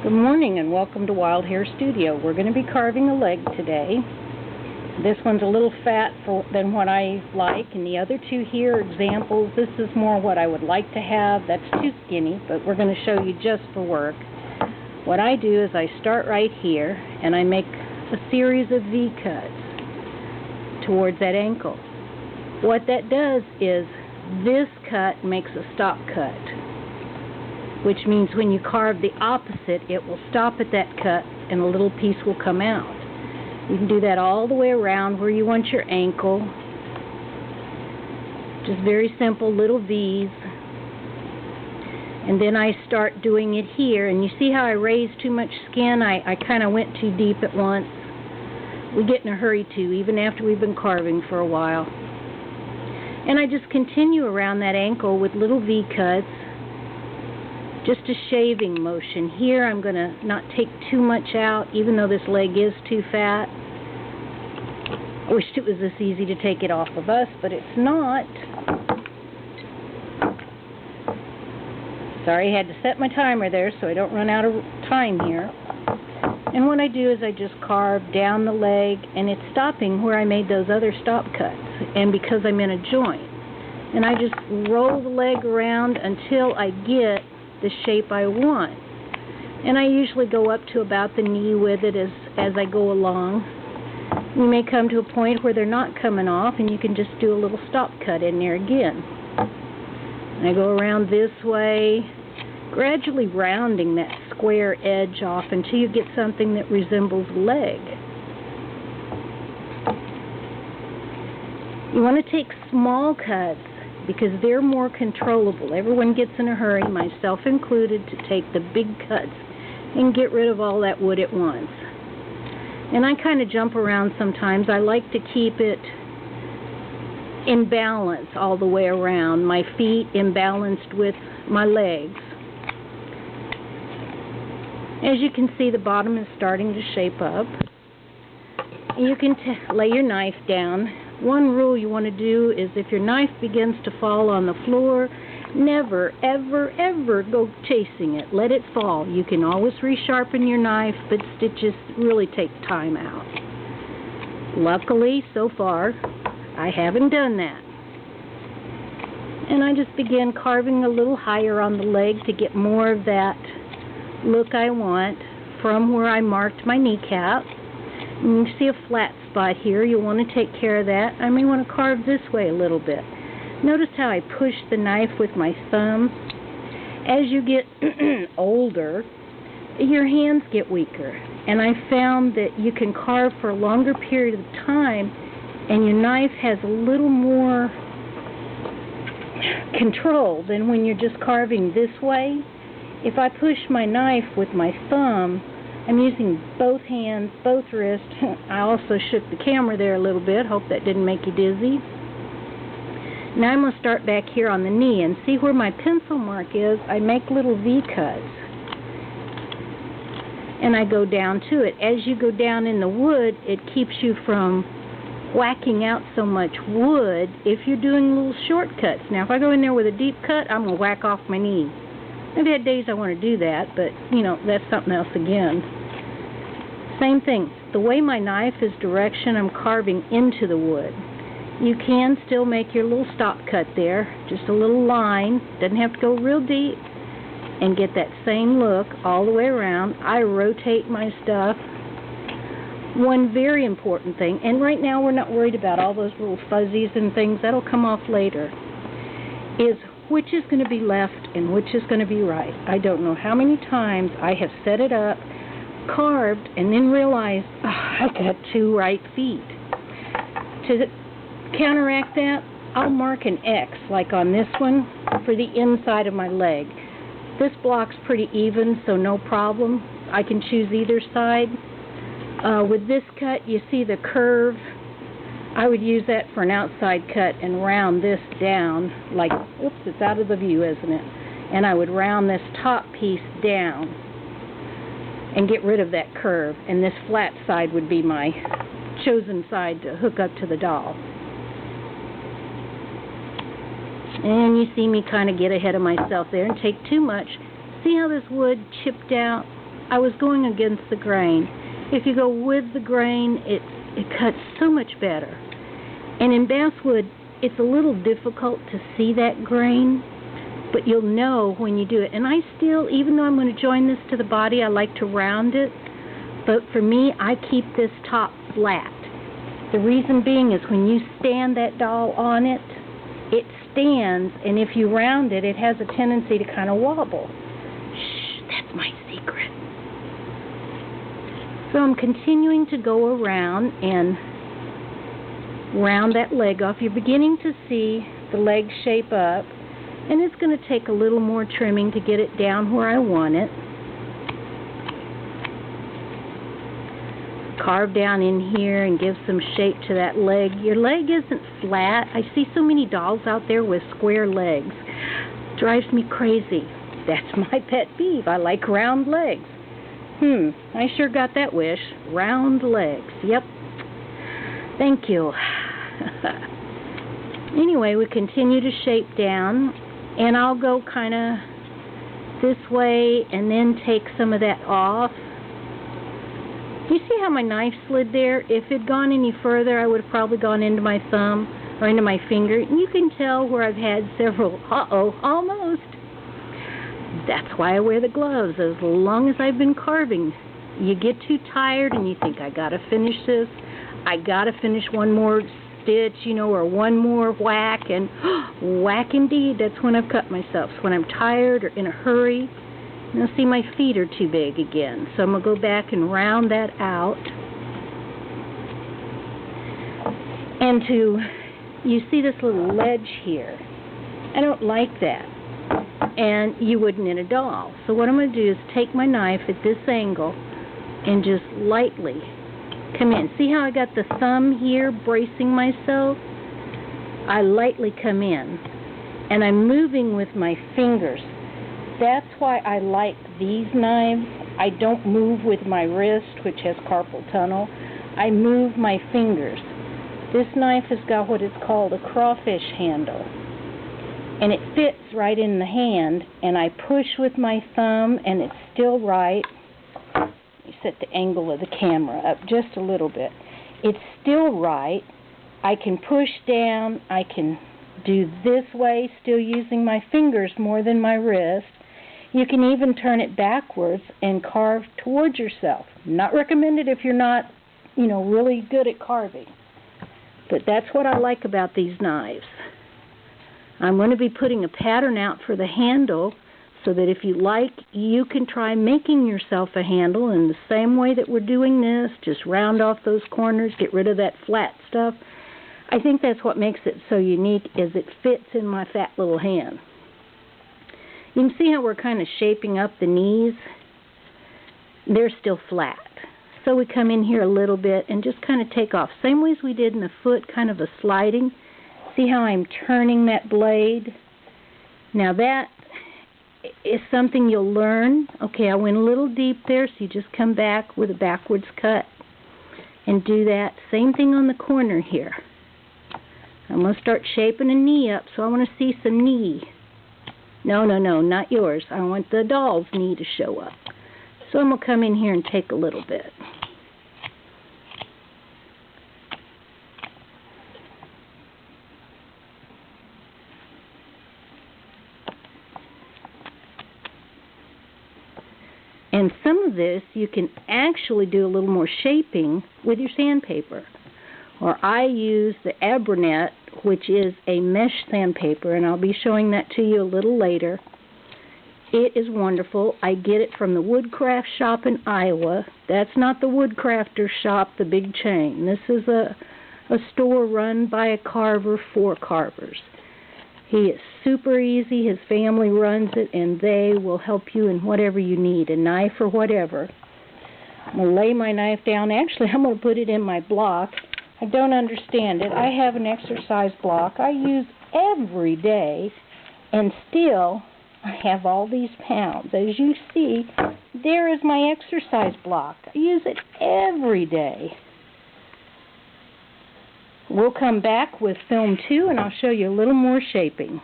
Good morning and welcome to Wildhare Studio. We're going to be carving a leg today. This one's a little fat than what I like, and the other two here are examples. This is more what I would like to have. That's too skinny, but we're going to show you just for work. What I do is I start right here and I make a series of V cuts towards that ankle. What that does is this cut makes a stop cut, which means when you carve the opposite, it will stop at that cut and a little piece will come out. You can do that all the way around where you want your ankle. Just very simple little V's. And then I start doing it here, and you see how I raised too much skin? I kind of went too deep at once. We get in a hurry too, even after we've been carving for a while. And I just continue around that ankle with little V cuts. Just a shaving motion. Here I'm going to not take too much out, even though this leg is too fat. I wished it was this easy to take it off of us, but it's not. Sorry, I had to set my timer there so I don't run out of time here. And what I do is I just carve down the leg, and it's stopping where I made those other stop cuts, and because I'm in a joint. And I just roll the leg around until I get the shape I want. And I usually go up to about the knee with it as I go along. You may come to a point where they're not coming off, and you can just do a little stop cut in there again. And I go around this way, gradually rounding that square edge off until you get something that resembles a leg. You want to take small cuts because they're more controllable. Everyone gets in a hurry, myself included, to take the big cuts and get rid of all that wood at once. And I kind of jump around sometimes. I like to keep it in balance all the way around, my feet imbalanced with my legs. As you can see, the bottom is starting to shape up. You can lay your knife down. One rule you want to do is if your knife begins to fall on the floor, never, ever, ever go chasing it. Let it fall. You can always resharpen your knife, but stitches really take time out. Luckily, so far, I haven't done that. And I just begin carving a little higher on the leg to get more of that look I want from where I marked my kneecap. And you see a flat spot here. You'll want to take care of that. I may want to carve this way a little bit. Notice how I push the knife with my thumb. As you get older, your hands get weaker. And I found that you can carve for a longer period of time, and your knife has a little more control than when you're just carving this way. If I push my knife with my thumb, I'm using both hands, both wrists. I also shook the camera there a little bit. Hope that didn't make you dizzy. Now I'm going to start back here on the knee, and see where my pencil mark is. I make little V cuts, and I go down to it. As you go down in the wood, it keeps you from whacking out so much wood if you're doing little shortcuts. Now, if I go in there with a deep cut, I'm going to whack off my knee. I've had days I want to do that, but, you know, that's something else again. Same thing. The way my knife is direction, I'm carving into the wood. You can still make your little stop cut there, just a little line. Doesn't have to go real deep, and get that same look all the way around. I rotate my stuff. One very important thing, and right now we're not worried about all those little fuzzies and things. That'll come off later, is which is going to be left and which is going to be right. I don't know how many times I have set it up, carved, and then realized, oh, I've got two right feet. To counteract that, I'll mark an X, like on this one, for the inside of my leg. This block's pretty even, so no problem. I can choose either side. With this cut, you see the curve. I would use that for an outside cut and round this down, like, oops, it's out of the view, isn't it? And I would round this top piece down and get rid of that curve. And this flat side would be my chosen side to hook up to the doll. And you see me kind of get ahead of myself there and take too much. See how this wood chipped out? I was going against the grain. If you go with the grain, it cuts so much better. And in basswood, it's a little difficult to see that grain, but you'll know when you do it. And I still, even though I'm going to join this to the body, I like to round it. But for me, I keep this top flat. The reason being is when you stand that doll on it, it stands, and if you round it, it has a tendency to kind of wobble. Shh, that's my secret. So I'm continuing to go around and round that leg off. You're beginning to see the leg shape up, and it's going to take a little more trimming to get it down where I want it. Carve down in here and give some shape to that leg. Your leg isn't flat. I see so many dolls out there with square legs. Drives me crazy. That's my pet peeve. I like round legs. I sure got that wish. Round legs. Yep. Thank you. Anyway, we continue to shape down, and I'll go kind of this way and then take some of that off. You see how my knife slid there? If it had gone any further, I would have probably gone into my thumb or into my finger. And you can tell where I've had several, almost. That's why I wear the gloves, as long as I've been carving. You get too tired and you think, I gotta finish this. I gotta finish one more stitch, or one more whack. And whack indeed, that's when I've cut myself. So when I'm tired or in a hurry. Now see, my feet are too big again, so I'm going to go back and round that out. And you see this little ledge here. I don't like that. And you wouldn't in a doll. So what I'm going to do is take my knife at this angle and just lightly come in. See how I got the thumb here bracing myself? I lightly come in, and I'm moving with my fingers. That's why I like these knives. I don't move with my wrist, which has carpal tunnel. I move my fingers. This knife has got what is called a crawfish handle, and it fits right in the hand, and I push with my thumb, and it's still right. You set the angle of the camera up just a little bit. It's still right. I can push down. I can do this way, still using my fingers more than my wrist. You can even turn it backwards and carve towards yourself. Not recommended if you're not, really good at carving. But that's what I like about these knives. I'm going to be putting a pattern out for the handle so that if you like, you can try making yourself a handle in the same way that we're doing this. Just round off those corners, get rid of that flat stuff. I think that's what makes it so unique, is it fits in my fat little hand. You can see how we're kind of shaping up the knees. They're still flat. So we come in here a little bit and just kind of take off. Same way as we did in the foot, kind of a sliding. See how I'm turning that blade? Now that is something you'll learn. Okay, I went a little deep there, so you just come back with a backwards cut and do that. Same thing on the corner here. I'm going to start shaping a knee up, so I want to see some knee. No, not yours. I want the doll's knee to show up. So I'm going to come in here and take a little bit. And some of this you can actually do a little more shaping with your sandpaper. Or I use the Abranet, which is a mesh sandpaper, and I'll be showing that to you a little later. It is wonderful. I get it from the Woodcraft shop in Iowa. That's not the Woodcrafters shop, the big chain. This is a store run by a carver for carvers. He is super easy. His family runs it, and they will help you in whatever you need, a knife or whatever. I'm going to lay my knife down. Actually, I'm going to put it in my block. I don't understand it. I have an exercise block I use every day, and still I have all these pounds. As you see, there is my exercise block. I use it every day. We'll come back with film 2, and I'll show you a little more shaping.